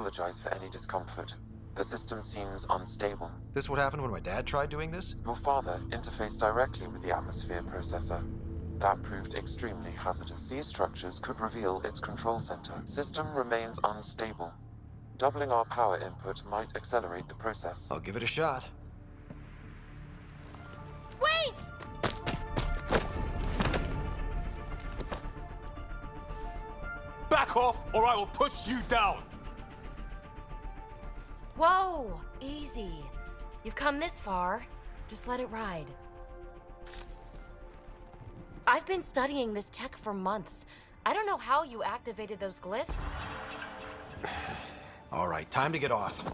apologize for any discomfort. The system seems unstable. This what happened when my dad tried doing this? Your father interfaced directly with the atmosphere processor. That proved extremely hazardous. These structures could reveal its control center. System remains unstable. Doubling our power input might accelerate the process. I'll give it a shot. Wait! Back off, or I will put you down! Whoa! Easy. You've come this far. Just let it ride. I've been studying this tech for months. I don't know how you activated those glyphs. All right, time to get off.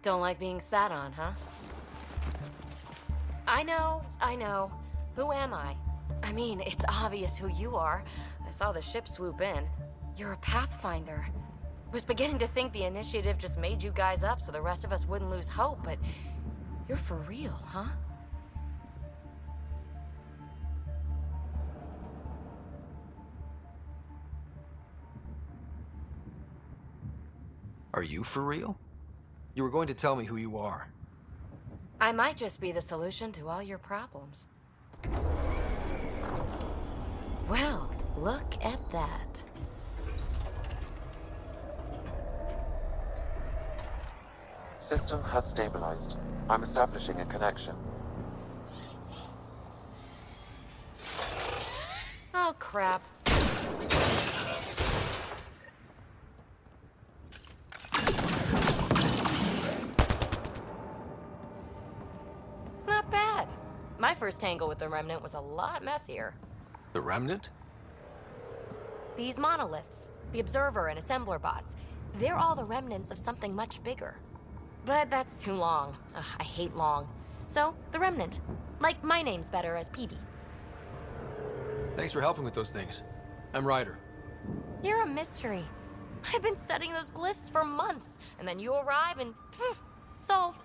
Don't like being sat on, huh? I know. Who am I? I mean, it's obvious who you are. I saw the ship swoop in. You're a Pathfinder. Was beginning to think the initiative just made you guys up so the rest of us wouldn't lose hope, but you're for real, huh? Are you for real? You were going to tell me who you are. I might just be the solution to all your problems. Well, look at that. System has stabilized. I'm establishing a connection. Oh, crap. Not bad. My first tangle with the Remnant was a lot messier. The Remnant? These monoliths, the Observer and Assembler bots, they're all the remnants of something much bigger. But that's too long. Ugh, I hate long. So, the Remnant. Like, my name's better as PEEBEE. Thanks for helping with those things. I'm Ryder. You're a mystery. I've been studying those glyphs for months, and then you arrive and poof, solved.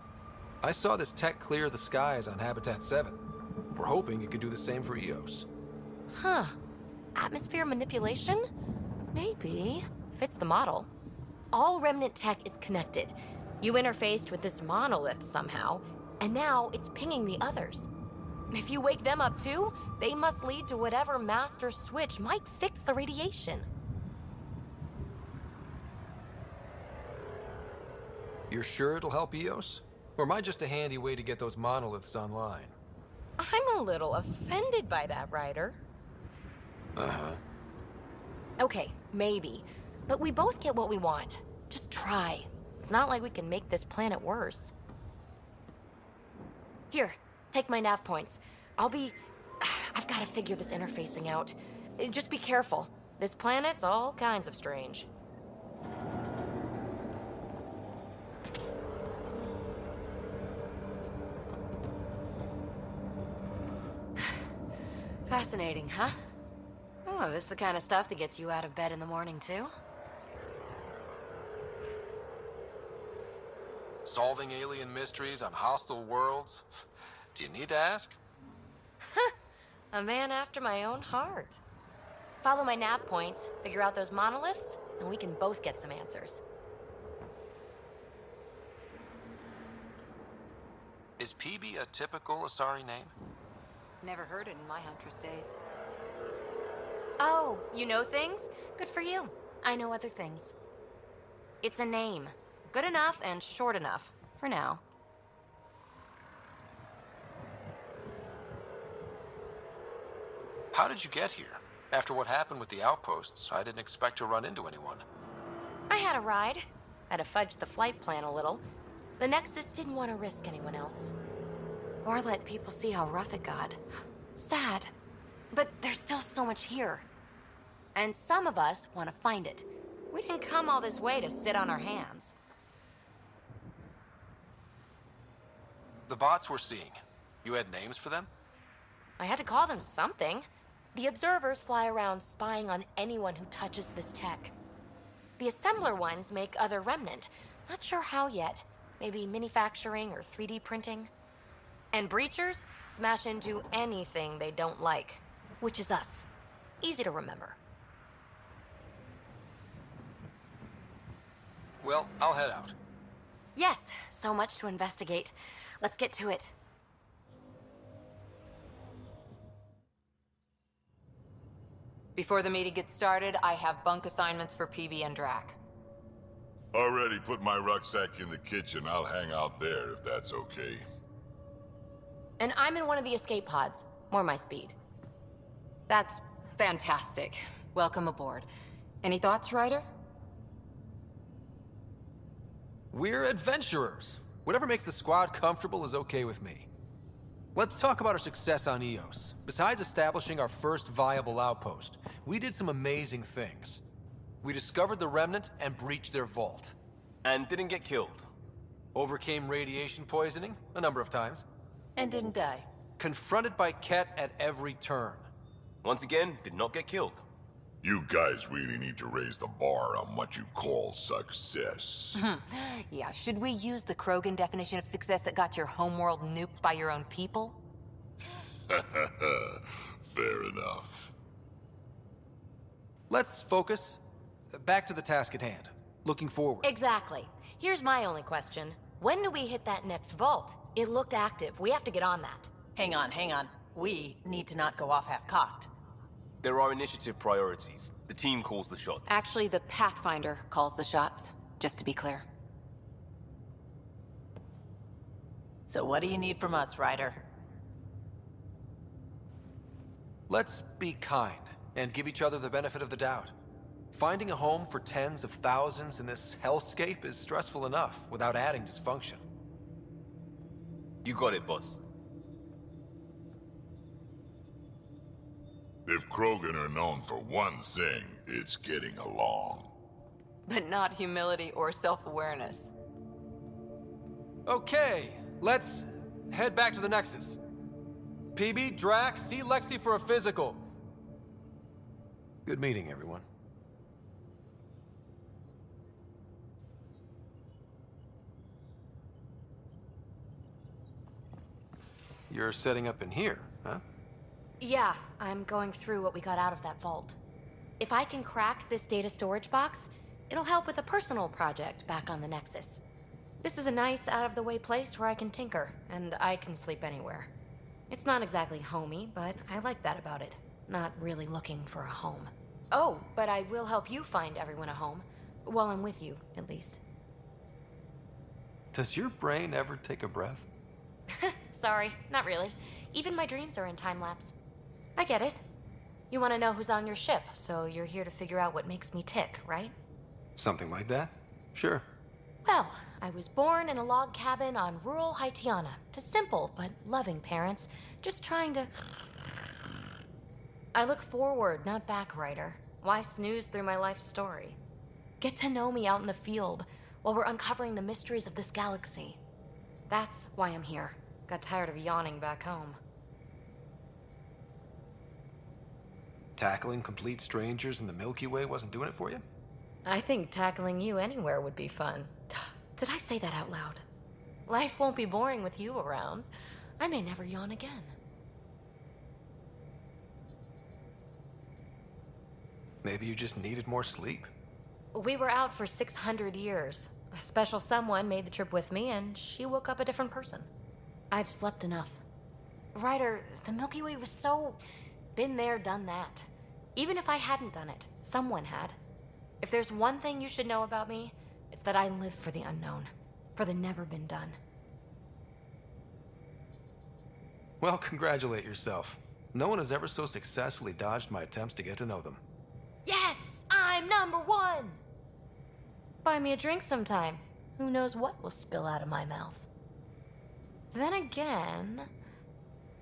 I saw this tech clear the skies on Habitat 7. We're hoping it could do the same for EOS. Huh. Atmosphere manipulation? Maybe. Fits the model. All Remnant tech is connected. You interfaced with this monolith somehow, and now it's pinging the others. If you wake them up too, they must lead to whatever master switch might fix the radiation. You're sure it'll help EOS? Or am I just a handy way to get those monoliths online? I'm a little offended by that, Ryder. Uh-huh. Okay, maybe. But we both get what we want. Just try. It's not like we can make this planet worse. Here, take my nav points. I've got to figure this interfacing out. Just be careful. This planet's all kinds of strange. Fascinating, huh? Oh, this is the kind of stuff that gets you out of bed in the morning, too? Solving alien mysteries on hostile worlds? Do you need to ask? A man after my own heart. Follow my nav points, figure out those monoliths, and we can both get some answers. Is PEEBEE a typical Asari name? Never heard it in my Huntress days. Oh, you know things? Good for you. I know other things. It's a name. Good enough and short enough, for now. How did you get here? After what happened with the outposts, I didn't expect to run into anyone. I had a ride. Had to fudge the flight plan a little. The Nexus didn't want to risk anyone else. Or let people see how rough it got. Sad. But there's still so much here. And some of us want to find it. We didn't come all this way to sit on our hands. The bots we're seeing, you had names for them? I had to call them something. The observers fly around spying on anyone who touches this tech. The assembler ones make other remnant. Not sure how yet. Maybe manufacturing or 3D printing. And breachers smash into anything they don't like, which is us. Easy to remember. Well, I'll head out. Yes, so much to investigate. Let's get to it. Before the meeting gets started, I have bunk assignments for PEEBEE and Drac. Already put my rucksack in the kitchen. I'll hang out there if that's okay. And I'm in one of the escape pods. More my speed. That's fantastic. Welcome aboard. Any thoughts, Ryder? We're adventurers. Whatever makes the squad comfortable is okay with me. Let's talk about our success on Eos. Besides establishing our first viable outpost, we did some amazing things. We discovered the Remnant and breached their vault. And didn't get killed. Overcame radiation poisoning a number of times. And didn't die. Confronted by Ket at every turn. Once again, did not get killed. You guys really need to raise the bar on what you call success. Yeah, should we use the Krogan definition of success that got your homeworld nuked by your own people? Fair enough. Let's focus. Back to the task at hand. Looking forward. Exactly. Here's my only question. When do we hit that next vault? It looked active. We have to get on that. Hang on, hang on. We need to not go off half-cocked. There are initiative priorities. The team calls the shots. Actually, the Pathfinder calls the shots, just to be clear. So what do you need from us, Ryder? Let's be kind and give each other the benefit of the doubt. Finding a home for tens of thousands in this hellscape is stressful enough without adding dysfunction. You got it, boss. If Krogan are known for one thing, it's getting along. But not humility or self-awareness. Okay, let's head back to the Nexus. PB, Drac, see Lexi for a physical. Good meeting, everyone. You're setting up in here, huh? Yeah, I'm going through what we got out of that vault. If I can crack this data storage box, it'll help with a personal project back on the Nexus. This is a nice, out-of-the-way place where I can tinker, and I can sleep anywhere. It's not exactly homey, but I like that about it. Not really looking for a home. Oh, but I will help you find everyone a home. While I'm with you, at least. Does your brain ever take a breath? Sorry, not really. Even my dreams are in time-lapse. I get it. You want to know who's on your ship, so you're here to figure out what makes me tick, right? Something like that? Sure. Well, I was born in a log cabin on rural Haitiana to simple but loving parents, just trying to... I look forward, not back, Ryder. Why snooze through my life story? Get to know me out in the field while we're uncovering the mysteries of this galaxy. That's why I'm here. Got tired of yawning back home. Tackling complete strangers in the Milky Way wasn't doing it for you? I think tackling you anywhere would be fun. Did I say that out loud? Life won't be boring with you around. I may never yawn again. Maybe you just needed more sleep. We were out for 600 years. A special someone made the trip with me, and she woke up a different person. I've slept enough. Ryder, the Milky Way was so... been there, done that. Even if I hadn't done it, someone had. If there's one thing you should know about me, it's that I live for the unknown. For the never been done. Well, congratulate yourself. No one has ever so successfully dodged my attempts to get to know them. Yes! I'm #1! Buy me a drink sometime. Who knows what will spill out of my mouth. Then again...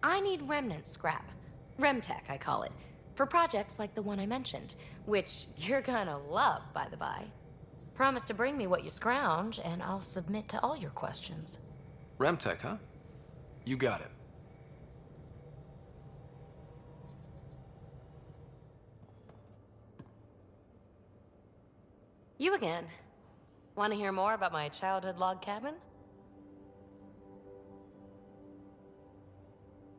I need remnant scrap. Remtech, I call it. For projects like the one I mentioned. Which you're gonna love, by the by. Promise to bring me what you scrounge, and I'll submit to all your questions. Remtech, huh? You got it. You again. Want to hear more about my childhood log cabin?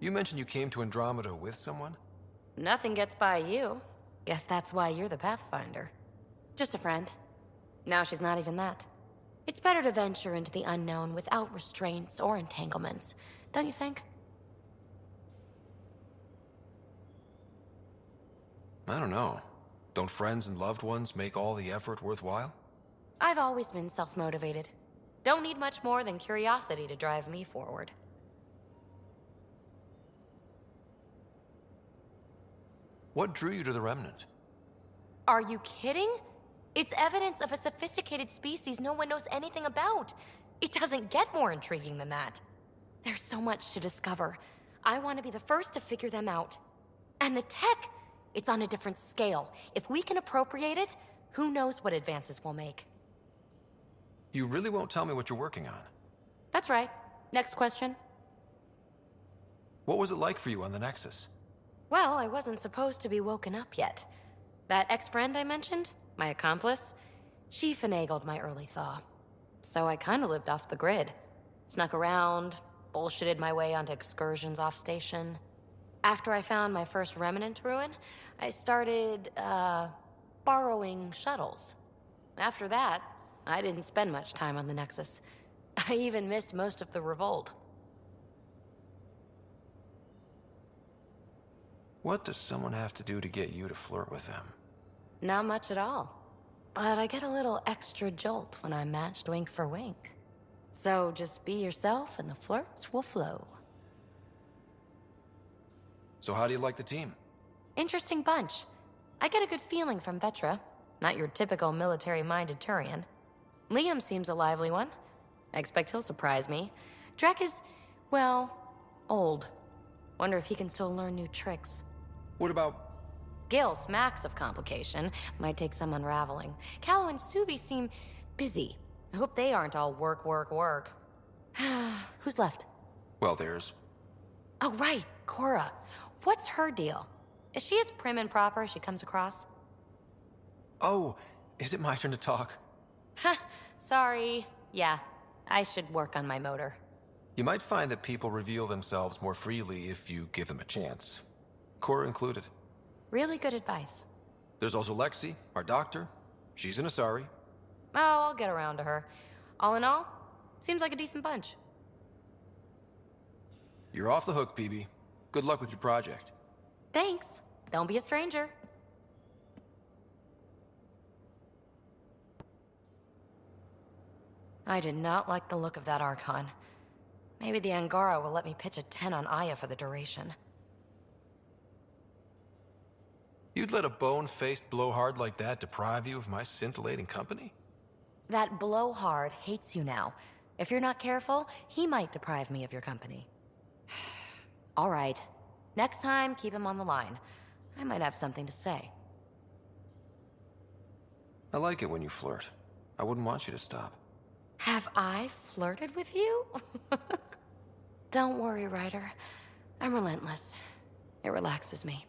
You mentioned you came to Andromeda with someone? Nothing gets by you. Guess that's why you're the Pathfinder. Just a friend. Now she's not even that. It's better to venture into the unknown without restraints or entanglements, don't you think? I don't know. Don't friends and loved ones make all the effort worthwhile? I've always been self-motivated. Don't need much more than curiosity to drive me forward. What drew you to the Remnant? Are you kidding? It's evidence of a sophisticated species no one knows anything about. It doesn't get more intriguing than that. There's so much to discover. I want to be the first to figure them out. And the tech, it's on a different scale. If we can appropriate it, who knows what advances we'll make. You really won't tell me what you're working on? That's right. Next question. What was it like for you on the Nexus? Well, I wasn't supposed to be woken up yet. That ex-friend I mentioned, my accomplice, she finagled my early thaw. So I kinda lived off the grid. Snuck around, bullshitted my way onto excursions off station. After I found my first remnant ruin, I started, borrowing shuttles. After that, I didn't spend much time on the Nexus. I even missed most of the revolt. What does someone have to do to get you to flirt with them? Not much at all. But I get a little extra jolt when I'm matched wink for wink. So just be yourself and the flirts will flow. So how do you like the team? Interesting bunch. I get a good feeling from Vetra. Not your typical military-minded Turian. Liam seems a lively one. I expect he'll surprise me. Drek is, well, old. Wonder if he can still learn new tricks. What about... Gil smacks of complication. Might take some unraveling. Callow and Suvi seem busy. I hope they aren't all work, work, work. Who's left? Well, there's... Oh, right, Cora. What's her deal? Is she as prim and proper as she comes across? Oh, is it my turn to talk? Ha, sorry. Yeah, I should work on my motor. You might find that people reveal themselves more freely if you give them a chance. Cora included. Really good advice. There's also Lexi, our doctor. She's an Asari. Oh, I'll get around to her. All in all, seems like a decent bunch. You're off the hook, PEEBEE. Good luck with your project. Thanks. Don't be a stranger. I did not like the look of that Archon. Maybe the Angara will let me pitch a 10 on Aya for the duration. You'd let a bone-faced blowhard like that deprive you of my scintillating company? That blowhard hates you now. If you're not careful, he might deprive me of your company. All right. Next time, keep him on the line. I might have something to say. I like it when you flirt. I wouldn't want you to stop. Have I flirted with you? Don't worry, Ryder. I'm relentless. It relaxes me.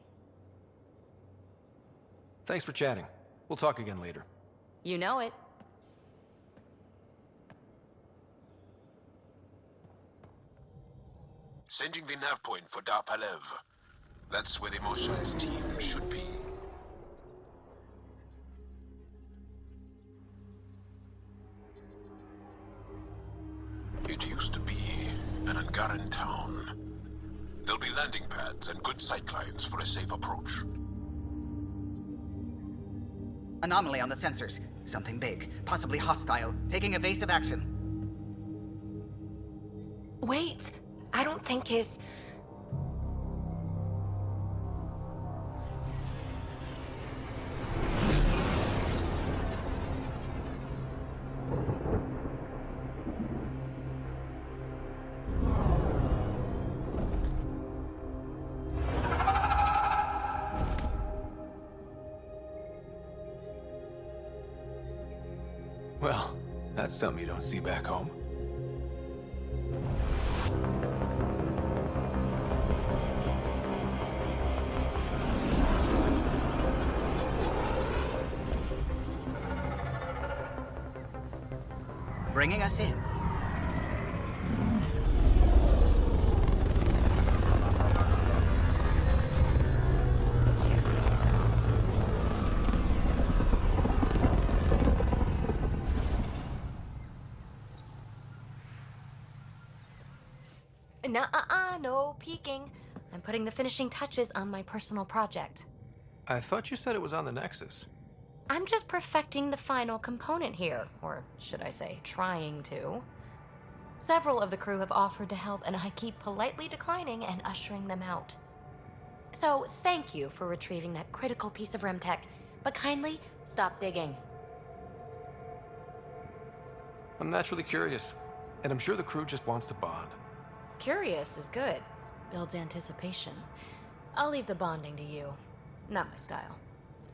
Thanks for chatting. We'll talk again later. You know it. Sending the nav point for Darpalev. That's where the Emotions team should be. It used to be an Angaran town. There'll be landing pads and good sightlines for a safe approach. Anomaly on the sensors. Something big, possibly hostile, taking evasive action. Wait, I don't think his... Well, that's something you don't see back home. Bringing us in. Nuh-uh, no peeking. I'm putting the finishing touches on my personal project. I thought you said it was on the Nexus. I'm just perfecting the final component here, or should I say, trying to. Several of the crew have offered to help, and I keep politely declining and ushering them out. So, thank you for retrieving that critical piece of Remtech, but kindly stop digging. I'm naturally curious, and I'm sure the crew just wants to bond. Curious is good. Builds anticipation. I'll leave the bonding to you. Not my style.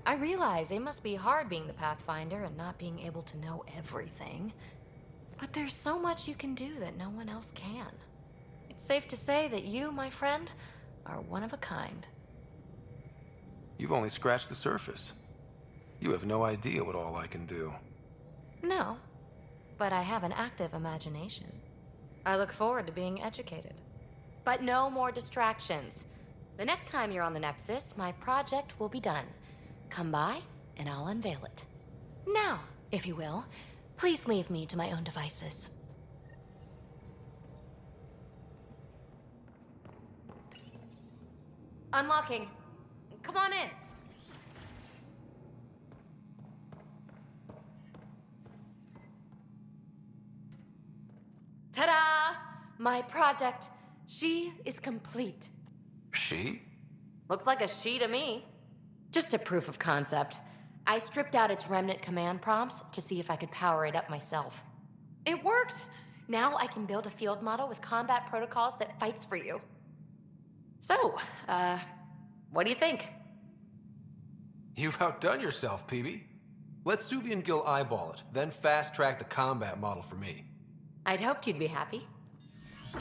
I realize it must be hard being the Pathfinder and not being able to know everything. But there's so much you can do that no one else can. It's safe to say that you, my friend, are one of a kind. You've only scratched the surface. You have no idea what all I can do. No, but I have an active imagination. I look forward to being educated. But no more distractions. The next time you're on the Nexus, my project will be done. Come by, and I'll unveil it. Now, if you will, please leave me to my own devices. Unlocking. Come on in. Ta-da! My project. She is complete. She? Looks like a she to me. Just a proof of concept. I stripped out its remnant command prompts to see if I could power it up myself. It worked! Now I can build a field model with combat protocols that fights for you. So, what do you think? You've outdone yourself, PEEBEE. Let Suvi and Gil eyeball it, then fast-track the combat model for me. I'd hoped you'd be happy.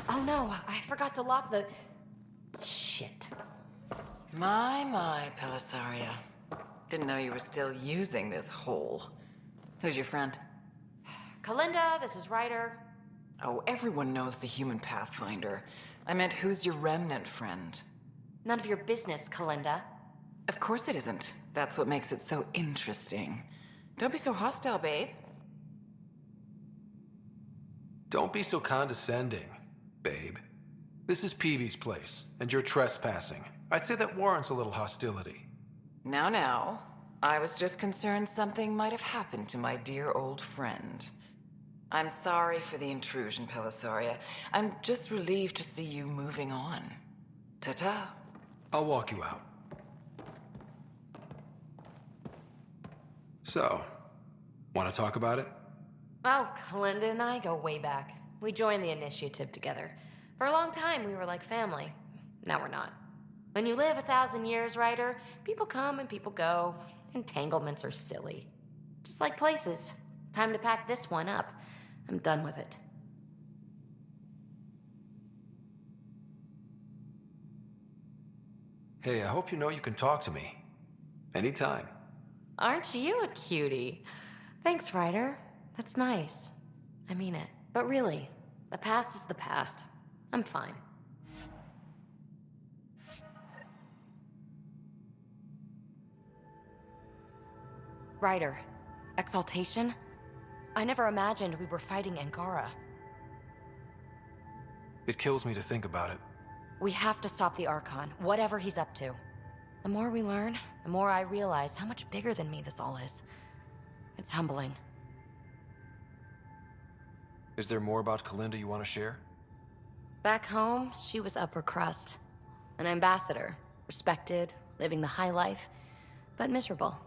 Oh no, I forgot to lock the... Shit. My, Pelisaria. Didn't know you were still using this hole. Who's your friend? Kalinda, this is Ryder. Oh, everyone knows the human Pathfinder. I meant, who's your remnant friend? None of your business, Kalinda. Of course it isn't. That's what makes it so interesting. Don't be so hostile, babe. Don't be so condescending, babe. This is PEEBEE's place, and you're trespassing. I'd say that warrants a little hostility. Now. I was just concerned something might have happened to my dear old friend. I'm sorry for the intrusion, Pelisaria. I'm just relieved to see you moving on. Ta-ta. I'll walk you out. So, want to talk about it? Oh, Kalinda and I go way back. We joined the initiative together. For a long time, we were like family. Now we're not. When you live 1,000 years, Ryder, people come and people go. Entanglements are silly. Just like places. Time to pack this one up. I'm done with it. Hey, I hope you know you can talk to me. Anytime. Aren't you a cutie? Thanks, Ryder. That's nice. I mean it. But really, the past is the past. I'm fine. Ryder, exaltation? I never imagined we were fighting Angara. It kills me to think about it. We have to stop the Archon, whatever he's up to. The more we learn, the more I realize how much bigger than me this all is. It's humbling. Is there more about Kalinda you want to share? Back home, she was upper crust. An ambassador, respected, living the high life, but miserable.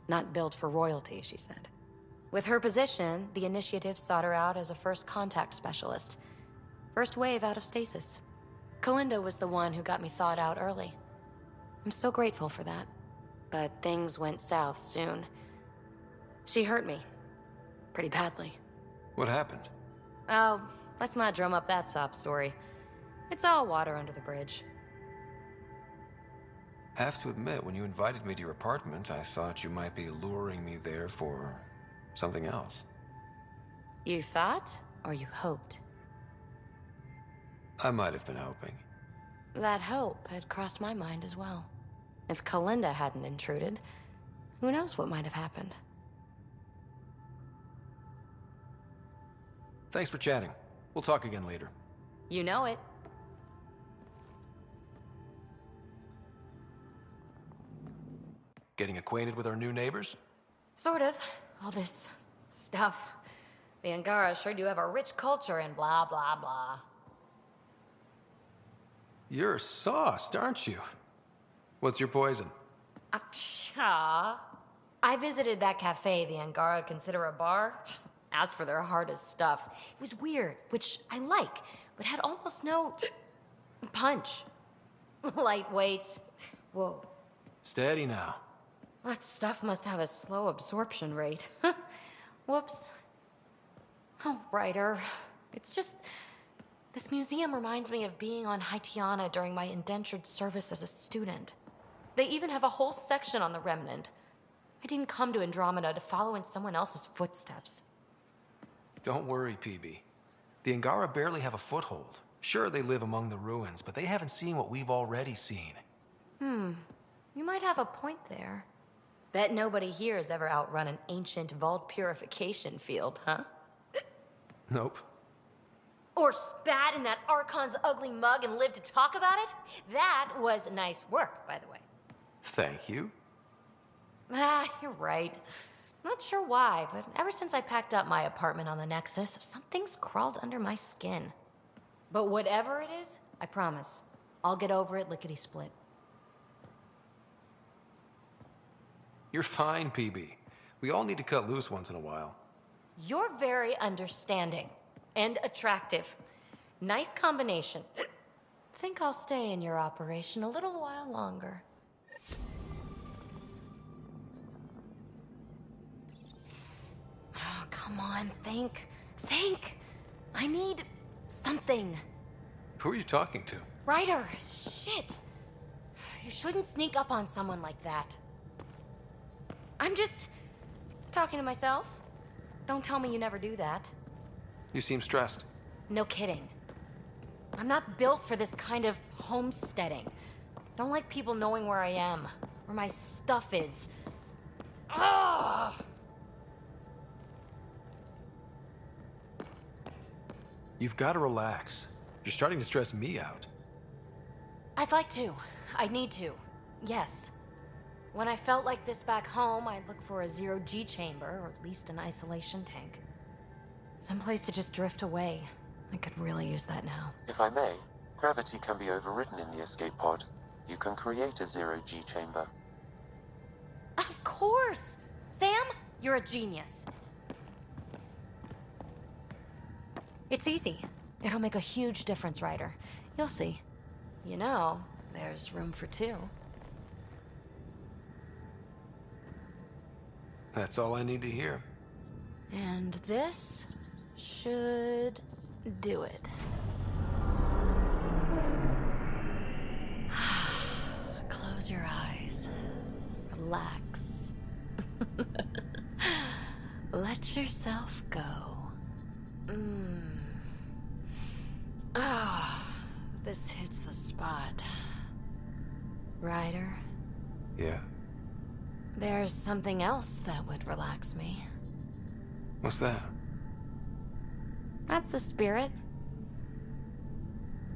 Not built for royalty, she said. With her position, the initiative sought her out as a first contact specialist. First wave out of stasis. Kalinda was the one who got me thawed out early. I'm still grateful for that. But things went south soon. She hurt me. Pretty badly. What happened? Oh, let's not drum up that sob story. It's all water under the bridge. Have to admit, when you invited me to your apartment, I thought you might be luring me there for something else. You thought, or you hoped? I might have been hoping. That hope had crossed my mind as well. If Kalinda hadn't intruded, who knows what might have happened. Thanks for chatting. We'll talk again later. You know it. Getting acquainted with our new neighbors? Sort of. All this stuff. The Angara sure do have a rich culture and blah, blah, blah. You're sauced, aren't you? What's your poison? I visited that cafe the Angara consider a bar. Asked for their hardest stuff. It was weird, which I like, but had almost no punch. Lightweight. Whoa. Steady now. That stuff must have a slow absorption rate. Whoops. Oh, Ryder. It's just... This museum reminds me of being on Haitiana during my indentured service as a student. They even have a whole section on the Remnant. I didn't come to Andromeda to follow in someone else's footsteps. Don't worry, PEEBEE. The Angara barely have a foothold. Sure, they live among the ruins, but they haven't seen what we've already seen. You might have a point there. Bet nobody here has ever outrun an ancient vault purification field, huh? Nope. Or spat in that Archon's ugly mug and lived to talk about it? That was nice work, by the way. Thank you. You're right. Not sure why, but ever since I packed up my apartment on the Nexus, something's crawled under my skin. But whatever it is, I promise, I'll get over it lickety-split. You're fine, PEEBEE. We all need to cut loose once in a while. You're very understanding and attractive. Nice combination. Think I'll stay in your operation a little while longer. Oh, come on, think. Think! I need something. Who are you talking to? Ryder, shit. You shouldn't sneak up on someone like that. I'm just talking to myself. Don't tell me you never do that. You seem stressed. No kidding. I'm not built for this kind of homesteading. Don't like people knowing where I am, where my stuff is. Ugh! You've got to relax. You're starting to stress me out. I'd like to. I need to. Yes. When I felt like this back home, I'd look for a zero-G chamber, or at least an isolation tank. Someplace to just drift away. I could really use that now. If I may, gravity can be overridden in the escape pod. You can create a zero-G chamber. Of course! Sam, you're a genius. It's easy. It'll make a huge difference, Ryder. You'll see. You know, there's room for two. That's all I need to hear. And this should do it. Close your eyes. Relax. Let yourself go. Oh, this hits the spot. Ryder? Yeah? There's something else that would relax me. What's that? That's the spirit.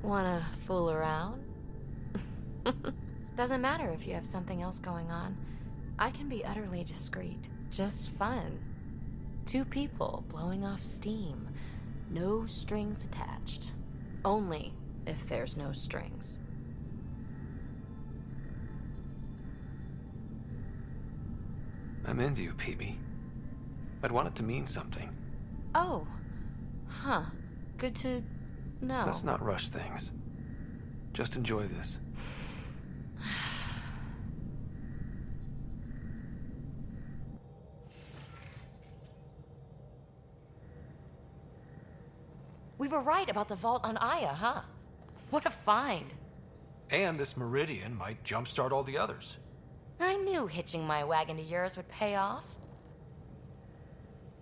Wanna fool around? Doesn't matter if you have something else going on. I can be utterly discreet. Just fun. Two people blowing off steam. No strings attached. Only if there's no strings. I'm into you, PEEBEE. I'd want it to mean something. Oh. Huh. Good to know. Let's not rush things. Just enjoy this. We were right about the vault on Aya, huh? What a find. And this meridian might jumpstart all the others. I knew hitching my wagon to yours would pay off.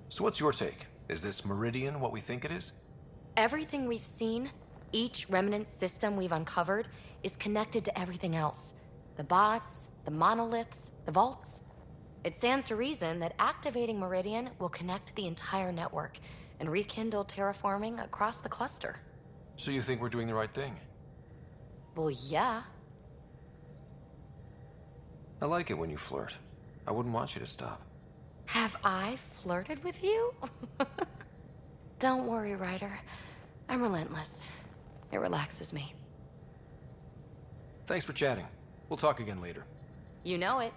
So what's your take? Is this meridian what we think it is? Everything we've seen, each remnant system we've uncovered, is connected to everything else. The bots, the monoliths, the vaults. It stands to reason that activating Meridian will connect the entire network and rekindle terraforming across the cluster. So you think we're doing the right thing? Well, yeah. I like it when you flirt. I wouldn't want you to stop. Have I flirted with you? Don't worry, Ryder. I'm relentless. It relaxes me. Thanks for chatting. We'll talk again later. You know it.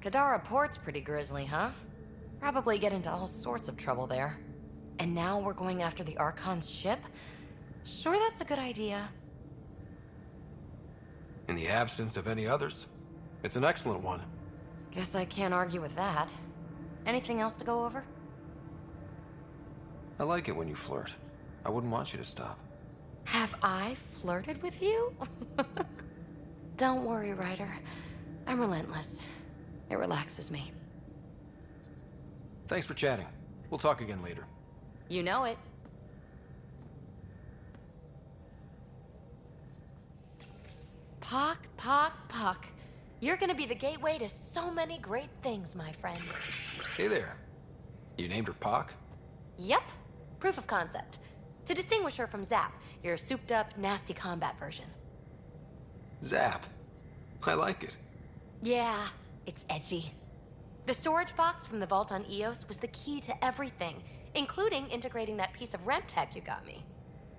Kadara Port's pretty grisly, huh? Probably get into all sorts of trouble there. And now we're going after the Archon's ship? Sure, that's a good idea. In the absence of any others, it's an excellent one. Guess I can't argue with that. Anything else to go over? I like it when you flirt. I wouldn't want you to stop. Have I flirted with you? Don't worry, Ryder. I'm relentless. It relaxes me. Thanks for chatting. We'll talk again later. You know it. Pock. You're gonna be the gateway to so many great things, my friend. Hey there. You named her Pock? Yep. Proof of concept. To distinguish her from Zap, your souped-up, nasty combat version. Zap. I like it. Yeah, it's edgy. The storage box from the vault on Eos was the key to everything, including integrating that piece of REM tech you got me.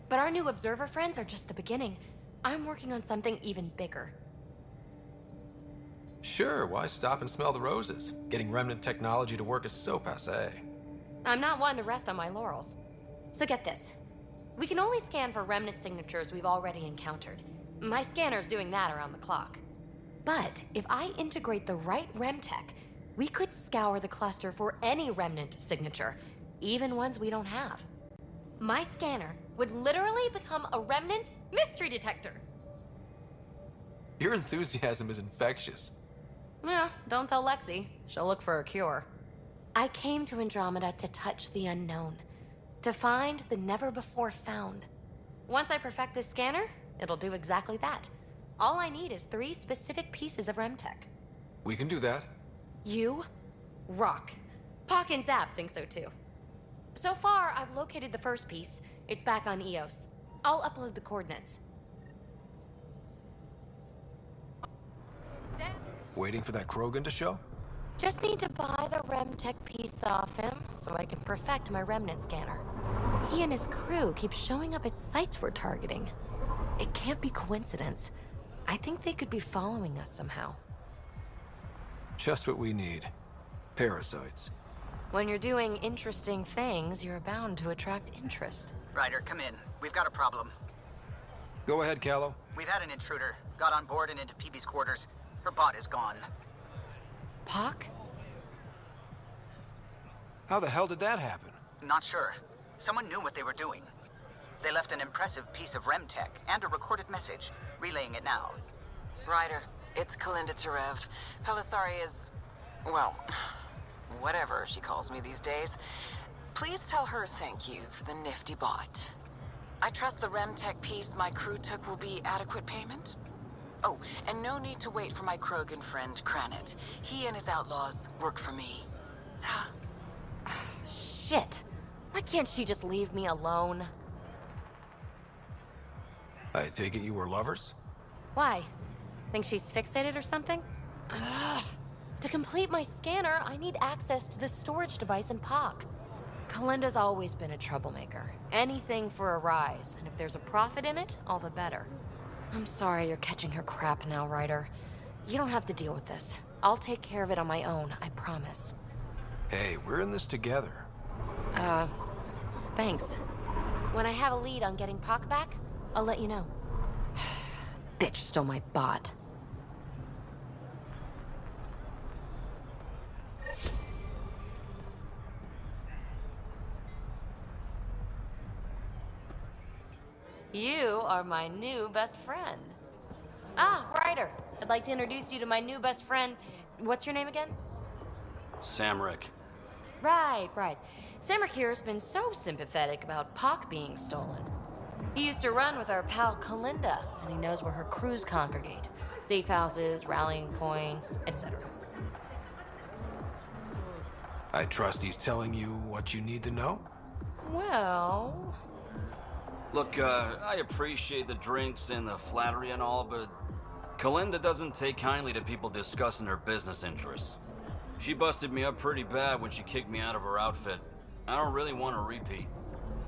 But our new observer friends are just the beginning. I'm working on something even bigger. Sure, why stop and smell the roses? Getting remnant technology to work is so passé. I'm not one to rest on my laurels. So get this. We can only scan for remnant signatures we've already encountered. My scanner's doing that around the clock. But if I integrate the right REM tech, we could scour the cluster for any remnant signature, even ones we don't have. My scanner would literally become a remnant mystery detector. Your enthusiasm is infectious. Yeah, don't tell Lexi. She'll look for a cure. I came to Andromeda to touch the unknown, to find the never-before-found. Once I perfect this scanner, it'll do exactly that. All I need is 3 specific pieces of REM tech. We can do that. You rock. Pock and Zap think so too. So far, I've located the first piece. It's back on Eos. I'll upload the coordinates. Waiting for that Krogan to show? Just need to buy the REM tech piece off him so I can perfect my remnant scanner. He and his crew keep showing up at sites we're targeting. It can't be coincidence. I think they could be following us somehow. Just what we need. Parasites. When you're doing interesting things, you're bound to attract interest. Ryder, come in. We've got a problem. Go ahead, Callow. We've had an intruder. Got on board and into PEEBEE's quarters. Her bot is gone. Pock? How the hell did that happen? Not sure. Someone knew what they were doing. They left an impressive piece of REM tech and a recorded message, relaying it now. Ryder, it's Kalinda Tarev. Pelisari is, well, whatever she calls me these days. Please tell her thank you for the nifty bot. I trust the REM tech piece my crew took will be adequate payment. Oh, and no need to wait for my Krogan friend, Kranet. He and his outlaws work for me. Ta. Shit. Why can't she just leave me alone? I take it you were lovers? Why? Think she's fixated or something? Ugh. To complete my scanner, I need access to the storage device in Pock. Kalinda's always been a troublemaker. Anything for a rise, and if there's a profit in it, all the better. I'm sorry you're catching her crap now, Ryder. You don't have to deal with this. I'll take care of it on my own, I promise. Hey, we're in this together. Thanks. When I have a lead on getting Pock back, I'll let you know. Bitch stole my bot. You are my new best friend. Ah, Ryder. I'd like to introduce you to my new best friend. What's your name again? Samrick. Right. Samrick here's been so sympathetic about Pock being stolen. He used to run with our pal Kalinda, and he knows where her crews congregate. Safe houses, rallying points, etc. I trust he's telling you what you need to know? Well... Look, I appreciate the drinks and the flattery and all, but Kalinda doesn't take kindly to people discussing her business interests. She busted me up pretty bad when she kicked me out of her outfit. I don't really want to repeat.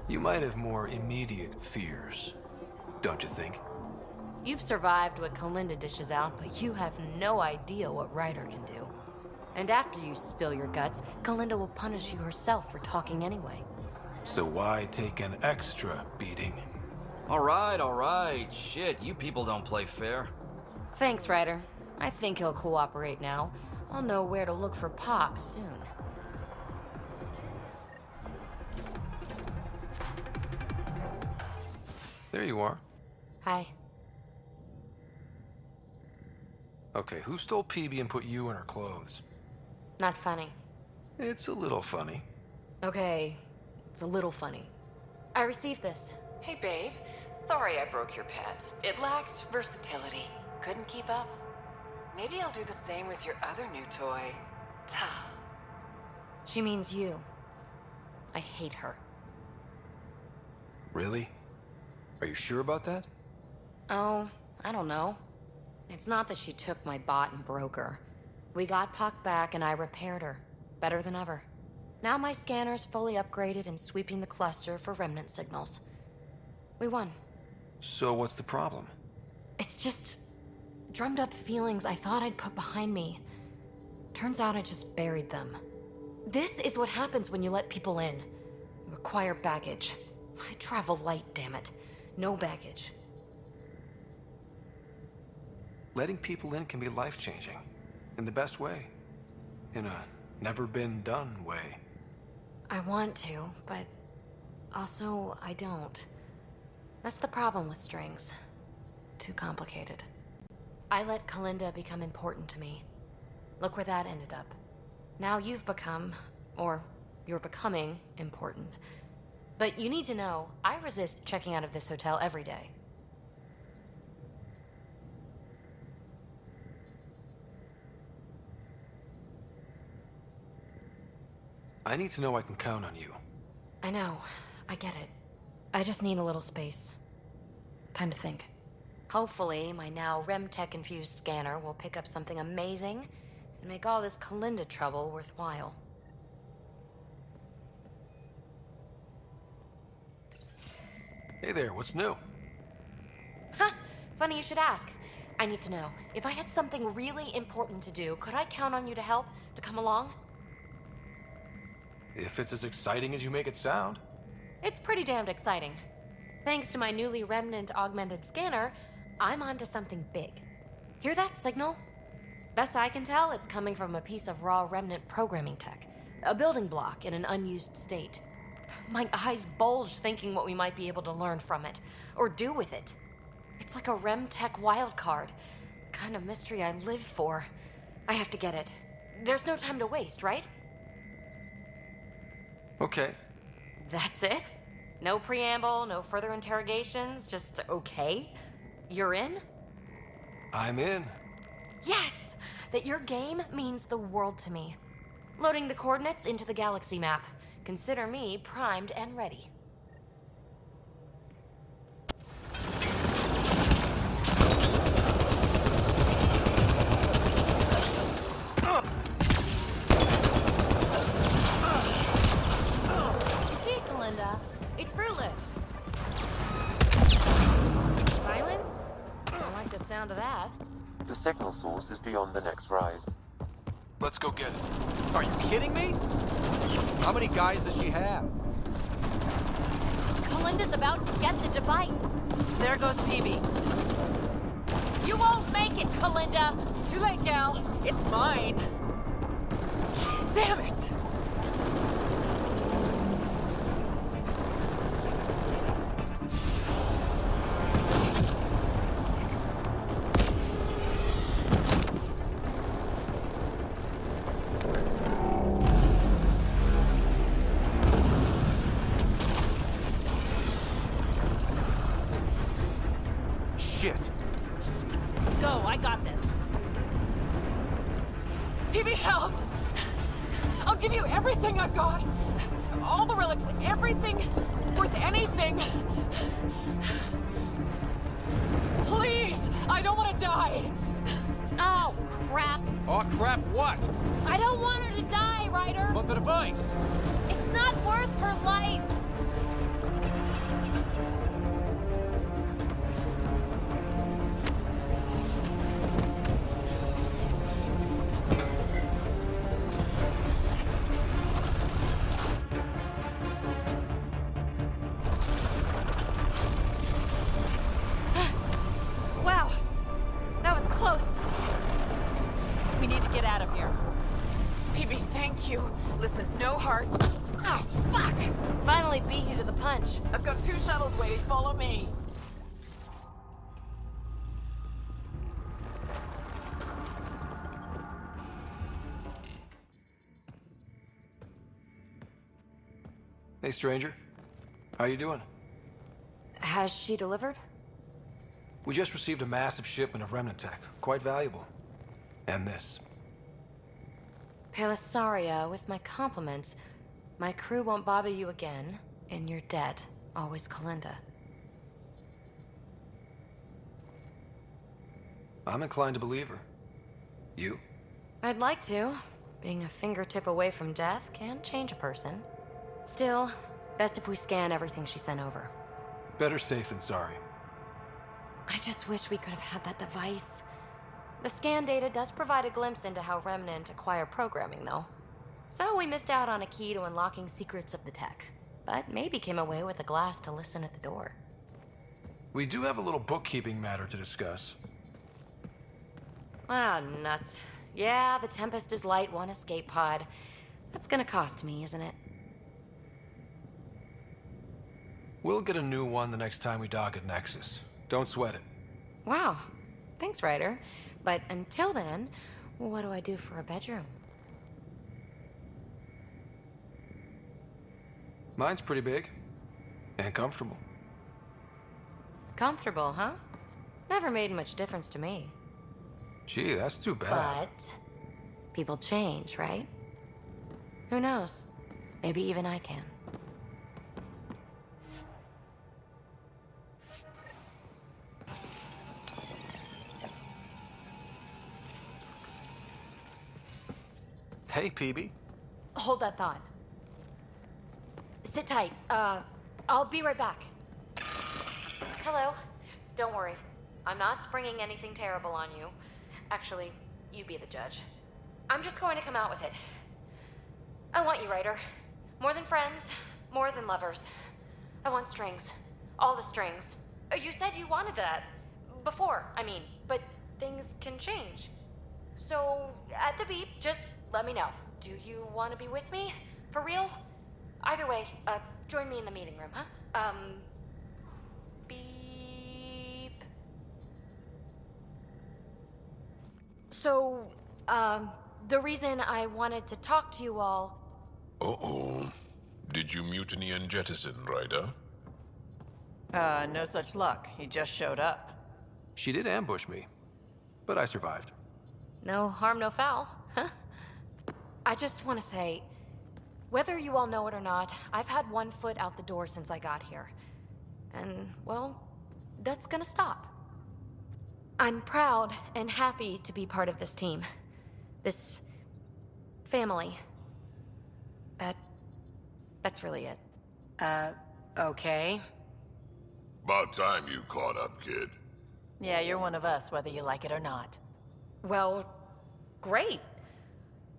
You might have more immediate fears, don't you think? You've survived what Kalinda dishes out, but you have no idea what Ryder can do. And after you spill your guts, Kalinda will punish you herself for talking anyway. So why take an extra beating? All right. Shit, you people don't play fair. Thanks, Ryder. I think he'll cooperate now. I'll know where to look for Pop soon. There you are. Hi. Okay, who stole PEEBEE and put you in her clothes? Not funny. It's a little funny. Okay, it's a little funny. I received this. Hey, babe. Sorry I broke your pet. It lacked versatility. Couldn't keep up. Maybe I'll do the same with your other new toy. Ta. She means you. I hate her. Really? Are you sure about that? Oh, I don't know. It's not that she took my bot and broke her. We got Puck back and I repaired her. Better than ever. Now my scanner's fully upgraded and sweeping the cluster for remnant signals. We won. So what's the problem? It's just drummed up feelings I thought I'd put behind me. Turns out I just buried them. This is what happens when you let people in. You acquire baggage. I travel light, damn it. No baggage. Letting people in can be life-changing. In the best way. In a never-been-done way. I want to, but also I don't. That's the problem with strings. Too complicated. I let Kalinda become important to me. Look where that ended up. Now you've become, or you're becoming, important. But you need to know, I resist checking out of this hotel every day. I need to know I can count on you. I know. I get it. I just need a little space. Time to think. Hopefully, my now RemTech-infused scanner will pick up something amazing and make all this Kalinda trouble worthwhile. Hey there, what's new? Huh! Funny you should ask. I need to know, if I had something really important to do, could I count on you to help? To come along? If it's as exciting as you make it sound. It's pretty damned exciting. Thanks to my newly remnant-augmented scanner, I'm onto something big. Hear that signal? Best I can tell, it's coming from a piece of raw remnant programming tech. A building block in an unused state. My eyes bulge thinking what we might be able to learn from it, or do with it. It's like a RemTech wildcard. Kind of mystery I live for. I have to get it. There's no time to waste, right? Okay. That's it? No preamble, no further interrogations, just okay? You're in? I'm in. Yes! That your game means the world to me. Loading the coordinates into the galaxy map. Consider me primed and ready. You see, Kalinda, it's fruitless. Silence? Don't like the sound of that. The signal source is beyond the next rise. Let's go get it. Are you kidding me? How many guys does she have? Kalinda's about to get the device. There goes PEEBEE. You won't make it, Kalinda! Too late, gal. It's mine. Damn it! Shit. Go, I got this. PEEBEE, help! I'll give you everything I've got. All the relics, everything worth anything. Please, I don't want to die. Oh, crap. Oh, crap, what? I don't want her to die, Ryder. But the device. It's not worth her life. Wow, that was close. We need to get out of here. PEEBEE, thank you. Listen, no heart. Oh, fuck! Finally beat you to the punch. I've got 2 shuttles waiting. Follow me. Hey, stranger. How you doing? Has she delivered? We just received a massive shipment of remnant tech. Quite valuable. And this. Pelisaria, with my compliments. My crew won't bother you again, and you're dead. Always Kalinda. I'm inclined to believe her. You? I'd like to. Being a fingertip away from death can change a person. Still, best if we scan everything she sent over. Better safe than sorry. I just wish we could have had that device. The scan data does provide a glimpse into how Remnant acquire programming, though. So we missed out on a key to unlocking secrets of the tech. But maybe came away with a glass to listen at the door. We do have a little bookkeeping matter to discuss. Ah, nuts. Yeah, the Tempest is light, one escape pod. That's gonna cost me, isn't it? We'll get a new one the next time we dock at Nexus. Don't sweat it. Wow. Thanks, Ryder. But until then, what do I do for a bedroom? Mine's pretty big. And comfortable. Comfortable, huh? Never made much difference to me. Gee, that's too bad. But people change, right? Who knows? Maybe even I can. Hey, PEEBEE. Hold that thought. Sit tight. I'll be right back. Hello. Don't worry. I'm not springing anything terrible on you. Actually, you be the judge. I'm just going to come out with it. I want you, Ryder. More than friends, more than lovers. I want strings. All the strings. You said you wanted that. Before, I mean. But things can change. So, at the beep, just let me know. Do you want to be with me? For real? Either way, join me in the meeting room, huh? Beep. So, the reason I wanted to talk to you all... Uh-oh. Did you mutiny and jettison, Ryder? No such luck. He just showed up. She did ambush me, but I survived. No harm, no foul, huh? I just want to say, whether you all know it or not, I've had one foot out the door since I got here. And, well, that's gonna stop. I'm proud and happy to be part of this team. This family. That's really it. Okay. About time you caught up, kid. Yeah, you're one of us, whether you like it or not. Well, great.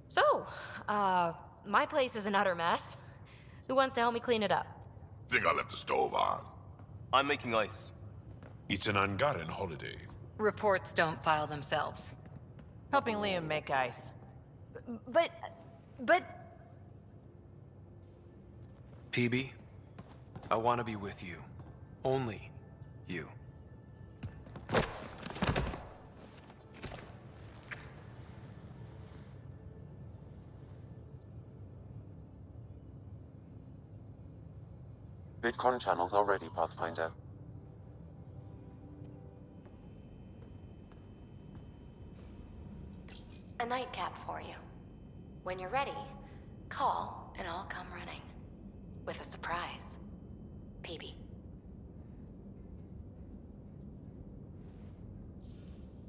So, my place is an utter mess. Who wants to help me clean it up? Think I left the stove on. I'm making ice. It's an Angaran holiday. Reports don't file themselves. Helping Liam make ice. But... PEEBEE, I want to be with you. Only you. VidCon channels are ready, Pathfinder. a nightcap for you. When you're ready, call and I'll come running. With a surprise. PEEBEE.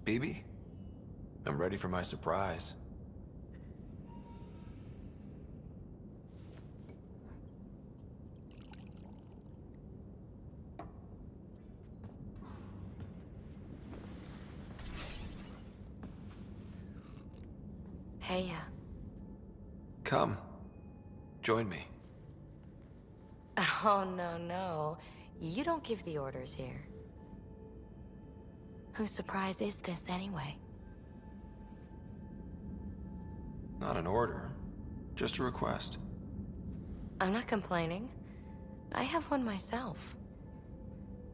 PEEBEE? I'm ready for my surprise. Hey, Come. Join me. Oh, no. You don't give the orders here. Whose surprise is this, anyway? Not an order. Just a request. I'm not complaining. I have one myself.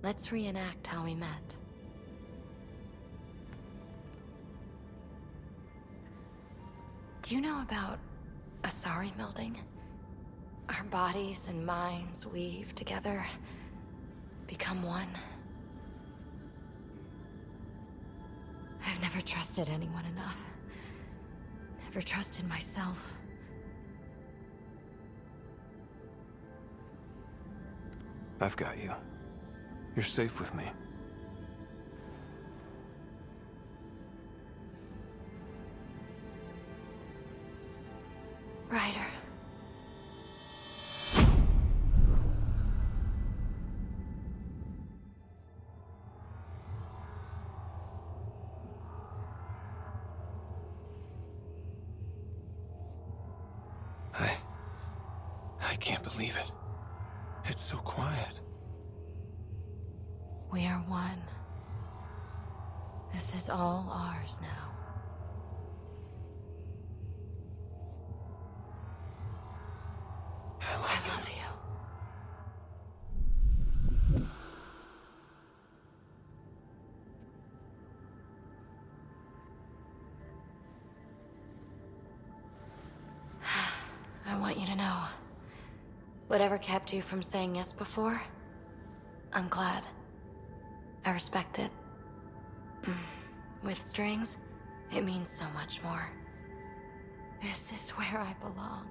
Let's reenact how we met. Do you know about Asari melding? Our bodies and minds weave together, become one. I've never trusted anyone enough. Never trusted myself. I've got you. You're safe with me. Ryder. I can't believe it. It's so quiet. We are one. This is all ours now. I love you. I want you to know, whatever kept you from saying yes before, I'm glad. I respect it. With strings, it means so much more. This is where I belong.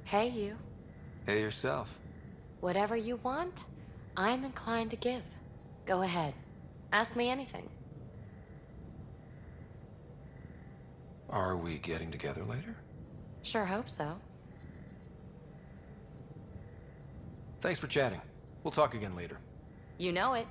Hey, you. Hey yourself. Whatever you want, I'm inclined to give. Go ahead. Ask me anything. Are we getting together later? Sure hope so. Thanks for chatting. We'll talk again later. You know it.